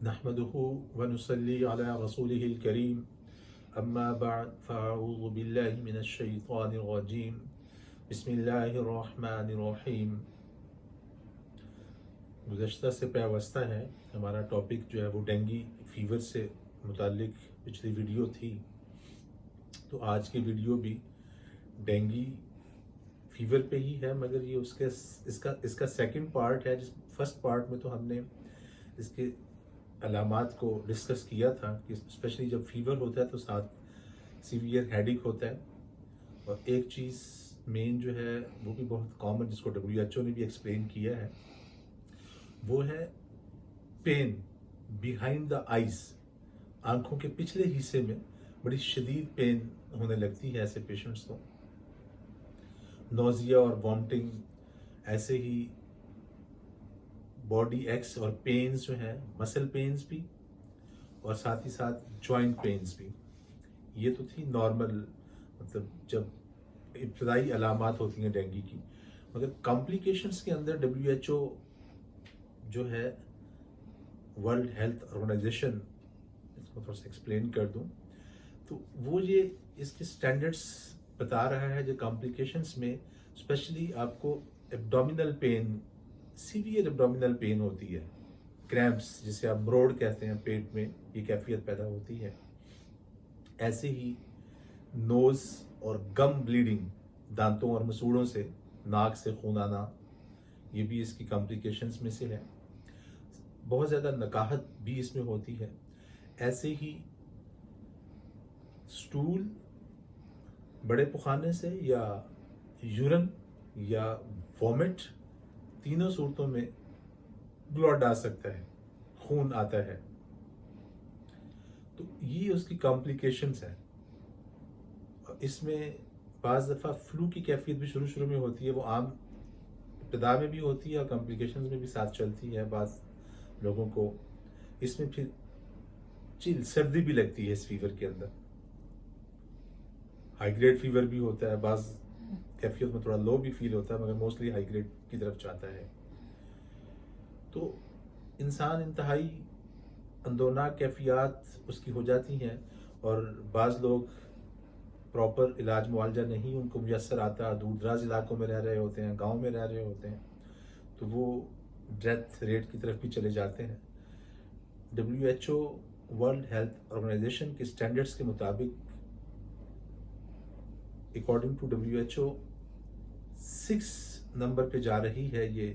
नहमदुहु व नुसल्ली अला रसूलिहिल करीम अम्मा बअद फ़अऊज़ु बिल्लाहि मिनश शैतानिर रजीम बिस्मिल्लाहिर रहमानिर रहीम। गुज़श्ता से पेवस्ता है हमारा टॉपिक जो है वो डेंगू फीवर से मुतालिक पिछली वीडियो थी, तो आज की वीडियो भी डेंगू फीवर पे ही है, मगर ये उसके इसका सेकंड पार्ट है। जिस फर्स्ट पार्ट में तो हमने इसके अलामात को डिस्कस किया था कि स्पेशली जब फीवर होता है तो साथ सीवियर हेडेक होता है, और एक चीज़ मेन जो है वो भी बहुत कॉमन जिसको WHO ने भी एक्सप्लेन किया है, वो है पेन बिहाइंड द आइज। आंखों के पिछले हिस्से में बड़ी शदीद पेन होने लगती है ऐसे पेशेंट्स को, नोजिया और वॉमिटिंग, ऐसे ही बॉडी एक्स और पेन्स जो हैं, मसल पेन्स भी और साथ ही साथ जॉइंट पेन्स भी। ये तो थी नॉर्मल, मतलब जब इब्तदाई अलामात होती हैं डेंगू की। मगर कॉम्प्लिकेशंस के अंदर WHO जो है, वर्ल्ड हेल्थ ऑर्गेनाइजेशन, इसको थोड़ा सा एक्सप्लेन कर दूं तो वो ये इसके स्टैंडर्ड्स बता रहा है जो कॉम्प्लिकेशंस में स्पेशली आपको abdominal pain, severe abdominal pain होती है, क्रैम्प्स जिसे आप मरोड़ कहते हैं, पेट में ये कैफियत पैदा होती है। ऐसे ही नोज़ और गम ब्लीडिंग, दांतों और मसूड़ों से नाक से खून आना, ये भी इसकी कॉम्प्लिकेशंस में से है। बहुत ज़्यादा नकाहत भी इसमें होती है। ऐसे ही स्टूल बड़े पखाने से या यूरन या वॉमिट, तीनों सूरतों में ब्लड आ सकता है, खून आता है। तो ये उसकी कॉम्प्लिकेशंस है। इसमें बाज़ दफ़ा फ्लू की कैफियत भी शुरू में होती है, वो आम इब्तिदा में भी होती है और कॉम्प्लिकेशंस में भी साथ चलती है बाज़ लोगों को। इसमें फिर चिल सर्दी भी लगती है इस फीवर के अंदर। हाई ग्रेड फीवर भी होता है, बाज़ कैफियत में थोड़ा लो भी फील होता है, मगर मोस्टली हाई ग्रेड की तरफ जाता है। तो इंसान इंतहाई अंदोनाक कैफियत उसकी हो जाती हैं, और बाज़ लोग प्रॉपर इलाज मुआवजा नहीं उनको मुयसर आता, दूर दराज इलाकों में रह रहे होते हैं, गांव में रह रहे होते हैं, तो वो डेथ रेट की तरफ भी चले जाते हैं। WHO वर्ल्ड हेल्थ ऑर्गेनाइजेशन के स्टैंडर्ड्स के मुताबिक, अकॉर्डिंग टू WHO 6 नंबर पे जा रही है ये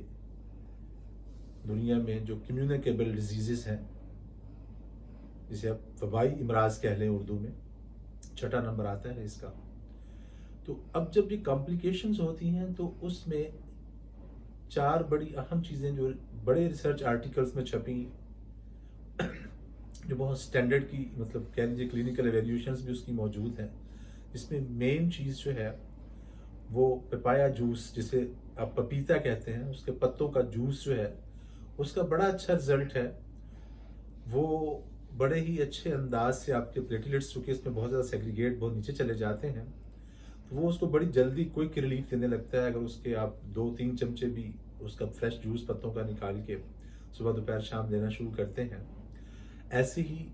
दुनिया में जो कम्युनिकेबल डिजीज़ हैं, जिसे आप वबाई इमराज कह लें उर्दू में, 6ठा नंबर आता है इसका। तो अब जब ये कॉम्प्लिकेशंस होती हैं तो उसमें 4 बड़ी अहम चीज़ें जो बड़े रिसर्च आर्टिकल्स में छपी, जो बहुत स्टैंडर्ड की, मतलब कह लीजिए क्लिनिकल एवेल्यूशंस भी उसकी मौजूद हैं। इसमें मेन चीज़ जो है वो पपाया जूस, जिसे आप पपीता कहते हैं, उसके पत्तों का जूस जो है उसका बड़ा अच्छा रिजल्ट है। वो बड़े ही अच्छे अंदाज से आपके प्लेटलेट्स, चूँकि इसमें बहुत ज़्यादा सेग्रीगेट बहुत नीचे चले जाते हैं, तो वो उसको बड़ी जल्दी क्विक रिलीफ देने लगता है। अगर उसके आप 2-3 चमचे भी उसका फ्रेश जूस पत्तों का निकाल के सुबह दोपहर शाम देना शुरू करते हैं। ऐसे ही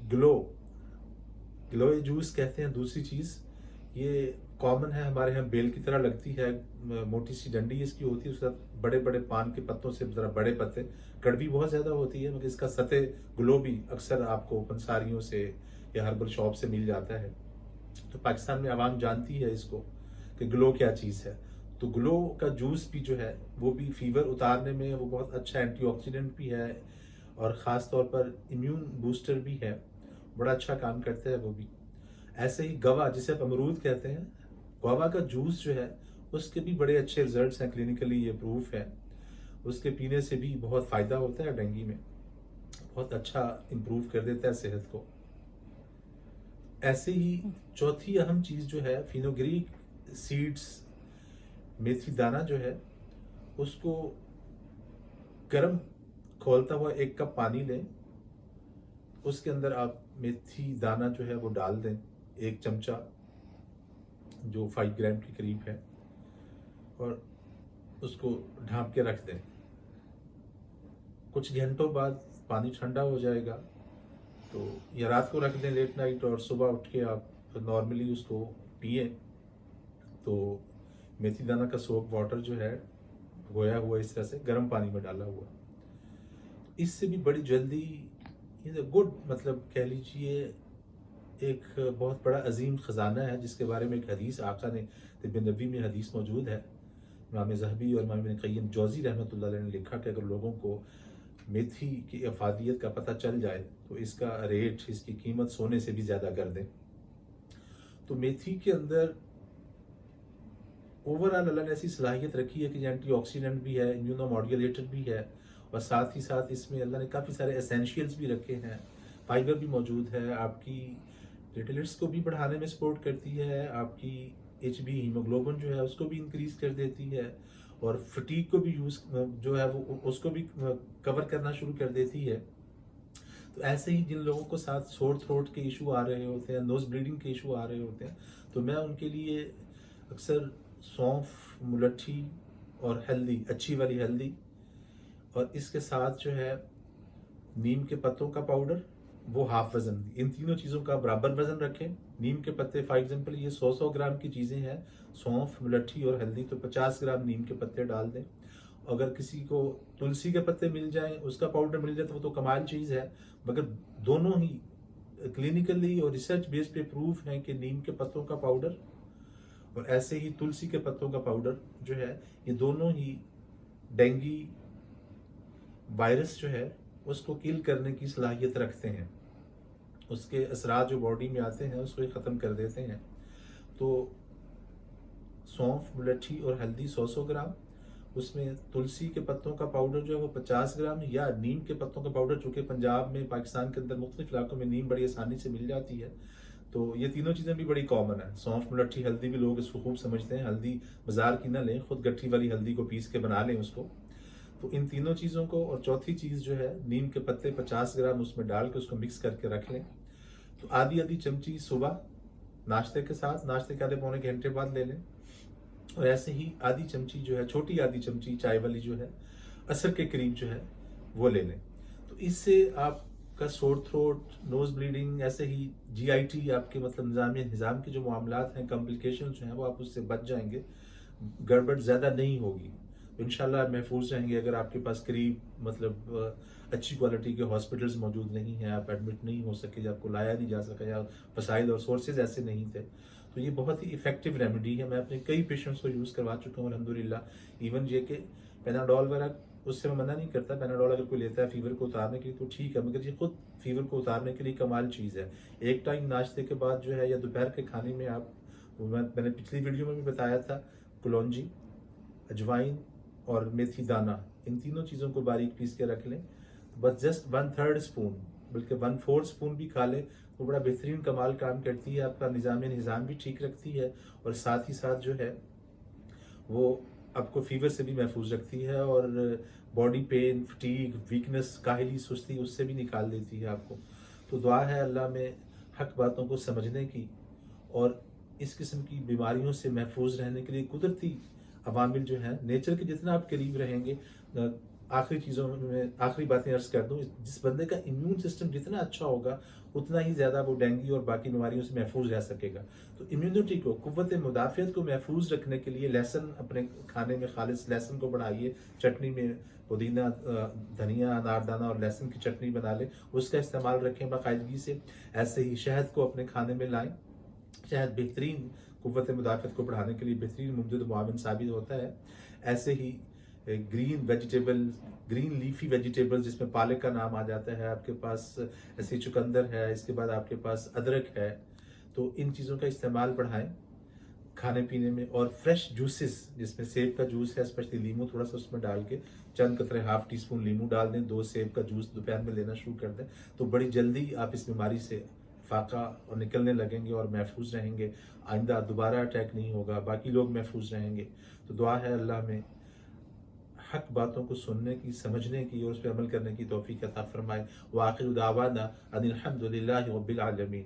ग्लो ग्लो जूस कहते हैं दूसरी चीज़, ये कॉमन है हमारे यहाँ, बेल की तरह लगती है, मोटी सी डंडी इसकी होती है, उसके साथ बड़े बड़े पान के पत्तों से ज़रा बड़े पत्ते, कड़वी बहुत ज़्यादा होती है, मगर इसका सतह ग्लो भी अक्सर आपको पंसारियों से या हर्बल शॉप से मिल जाता है। तो पाकिस्तान में आवाम जानती है इसको कि ग्लो क्या चीज़ है। तो ग्लो का जूस भी जो है वो भी फीवर उतारने में वो बहुत अच्छा एंटीऑक्सीडेंट भी है, और ख़ास तौर पर इम्यून बूस्टर भी है, बड़ा अच्छा काम करता है वो भी। ऐसे ही गवा, जिसे आप अमरूद कहते हैं, गवा का जूस जो है उसके भी बड़े अच्छे रिजल्ट्स हैं, क्लिनिकली ये प्रूफ है। उसके पीने से भी बहुत फ़ायदा होता है डेंगू में, बहुत अच्छा इम्प्रूव कर देता है सेहत को। ऐसे ही चौथी अहम चीज़ जो है फिनोग्रीक सीड्स, मेथी दाना जो है, उसको गर्म खोलता हुआ 1 कप पानी लें, उसके अंदर आप मेथी दाना जो है वो डाल दें, 1 चमचा, जो 5 ग्राम के करीब है, और उसको ढाँप के रख दें। कुछ घंटों बाद पानी ठंडा हो जाएगा, तो या रात को रख दें लेट नाइट, और सुबह उठ के आप नॉर्मली उसको पिए। तो मेथी दाना का सोप वाटर जो है गोया हुआ इस तरह से गर्म पानी में डाला हुआ, इससे भी बड़ी जल्दी गुड, मतलब कह लीजिए एक बहुत बड़ा अजीम ख़जाना है, जिसके बारे में एक हदीस आका ने तिब्बे नबवी में हदीस मौजूद है। इमाम ज़हबी और इमाम इब्न क़य्यिम जौज़ी रहमतुल्लाह अलैह ने लिखा कि अगर लोगों को मेथी की अफादियत का पता चल जाए तो इसका रेट, इसकी कीमत सोने से भी ज़्यादा कर दें। तो मेथी के अंदर ओवरऑल अल्लाह ने ऐसी सलाहियत रखी है कि एंटीऑक्सीडेंट भी है, इम्यूनो मॉड्यूलेटर भी है, और साथ ही साथ इसमें अल्लाह ने काफ़ी सारे एसेंशियल्स भी रखे हैं। फाइबर भी मौजूद है, आपकी प्लेटलेट्स को भी बढ़ाने में सपोर्ट करती है, आपकी HB हीमोग्लोबिन जो है उसको भी इंक्रीज कर देती है, और फटीग को भी यूज़ जो है वो उसको भी कवर करना शुरू कर देती है। तो ऐसे ही जिन लोगों को साथ सोर थ्रोट के इशू आ रहे होते हैं, नोज ब्लीडिंग के इशू आ रहे होते हैं, तो मैं उनके लिए अक्सर सौंफ, मुलट्ठी और हल्दी, अच्छी वाली हल्दी, और इसके साथ जो है नीम के पत्तों का पाउडर, वो हाफ वज़न, इन तीनों चीज़ों का बराबर वज़न रखें। नीम के पत्ते फॉर एग्जांपल ये 100 ग्राम की चीज़ें हैं, सौंफ, मुलट्ठी और हल्दी, तो 50 ग्राम नीम के पत्ते डाल दें। अगर किसी को तुलसी के पत्ते मिल जाएं, उसका पाउडर मिल जाए तो वो तो कमाल चीज़ है, मगर दोनों ही क्लिनिकली और रिसर्च बेस पे प्रूफ है कि नीम के पत्तों का पाउडर और ऐसे ही तुलसी के पत्तों का पाउडर जो है, ये दोनों ही डेंगू वायरस जो है उसको किल करने की सलाहियत रखते हैं, उसके असरात जो बॉडी में आते हैं उसको ख़त्म कर देते हैं। तो सौंफ, मुलट्ठी और हल्दी 100 ग्राम, उसमें तुलसी के पत्तों का पाउडर जो है वो 50 ग्राम, या नीम के पत्तों का पाउडर, चूँकि पंजाब में, पाकिस्तान के अंदर मुख्तलिफ इलाकों में नीम बड़ी आसानी से मिल जाती है, तो ये तीनों चीज़ें भी बड़ी कॉमन है। सौंफ, मुलट्ठी, हल्दी भी लोग इसको खूब समझते हैं। हल्दी बाज़ार की ना लें, खुद गट्ठी वाली हल्दी को पीस के बना लें उसको। तो इन तीनों चीज़ों को, और चौथी चीज़ जो है नीम के पत्ते 50 ग्राम उसमें डाल के उसको मिक्स करके रख लें। तो आधी आधी चमची सुबह नाश्ते के साथ, नाश्ते के आधे पौने घंटे बाद ले लें, और ऐसे ही आधी चमची जो है, छोटी आधी चमची चाय वाली जो है, असर के करीब जो है वो ले लें। तो इससे आपका सोर थ्रोट, नोज ब्लीडिंग, ऐसे ही GIT, आपके मतलब निज़ाम के जो मामलात हैं, कॉम्प्लिकेशन जो हैं, वो आप उससे बच जाएंगे, गड़बड़ ज़्यादा नहीं होगी, तो इंशाल्लाह महफूज रहेंगे। अगर आपके पास करीब मतलब अच्छी क्वालिटी के हॉस्पिटल्स मौजूद नहीं हैं, आप एडमिट नहीं हो सके, या आपको लाया नहीं जा सका, या वसाइल और सोर्सेज ऐसे नहीं थे, तो ये बहुत ही इफेक्टिव रेमेडी है। मैं अपने कई पेशेंट्स को यूज़ करवा चुका हूँ अल्हम्दुलिल्लाह। इवन ये कि पेनाडोल वगैरह, उससे मैं मना नहीं करता, पेनाडोल अगर कोई लेता है फीवर को उतारने के लिए तो ठीक है, मगर ये खुद फीवर को उतारने के लिए कमाल चीज़ है। एक टाइम नाश्ते के बाद जो है, या दोपहर के खाने में आप, मैंने पिछली वीडियो में भी बताया था, कलौंजी, अजवाइन और मेथी दाना, इन तीनों चीज़ों को बारीक पीस के रख लें। बस जस्ट 1/3 स्पून, बल्कि 1/4 स्पून भी खा लें, वो बड़ा बेहतरीन कमाल काम करती है। आपका निज़ाम भी ठीक रखती है, और साथ ही साथ जो है वो आपको फीवर से भी महफूज रखती है, और बॉडी पेन, फटीग, वीकनेस, काहली, सुस्ती, उससे भी निकाल देती है आपको। तो दुआ है अल्लाह में हक बातों को समझने की, और इस किस्म की बीमारियों से महफूज रहने के लिए कुदरती अवामिल जो है, नेचर के जितना आप करीब रहेंगे, आखिरी चीज़ों में आखिरी बातें अर्ज कर दूँ, जिस बंदे का इम्यून सिस्टम जितना अच्छा होगा उतना ही ज़्यादा वो डेंगू और बाकी बीमारियों से महफूज रह सकेगा। तो इम्यूनिटी को, क़ुव्वत मुदाफ़ियत को महफूज रखने के लिए लहसुन अपने खाने में, खालिस लहसुन को बढ़ाइए, चटनी में पुदीना, धनिया, अनारदाना और लहसुन की चटनी बना लें, उसका इस्तेमाल रखें बाकायदगी से। ऐसे ही शहद को अपने खाने में लाएँ, शहद बेहतरीन क़ुव्वत मुदाफ़ियत को बढ़ाने के लिए बेहतरीन मुमदिद मुआविन साबित होता है। ऐसे ही ग्रीन लीफी वेजिटेबल्स, जिसमें पालक का नाम आ जाता है, आपके पास ऐसे चुकंदर है, इसके बाद आपके पास अदरक है, तो इन चीज़ों का इस्तेमाल बढ़ाएं खाने पीने में। और फ्रेश जूसेस, जिसमें सेब का जूस है, स्पेशली लीमू थोड़ा सा उसमें डाल के, चंद कतरे, 1/2 टीस्पून लीमू डाल दें, 2 सेब का जूस दोपहर में लेना शुरू कर दें, तो बड़ी जल्दी आप इस बीमारी से फाका और निकलने लगेंगे और महफूज रहेंगे। आइंदा दोबारा अटैक नहीं होगा, बाकी लोग महफूज रहेंगे। तो दुआ है अल्लाह में हक बातों को सुनने की, समझने की और उस पर अमल करने की तौफीक अता फरमाए। व आखिर दावाना अनिल हम्दुलिल्लाहि रब्बिल आलमीन।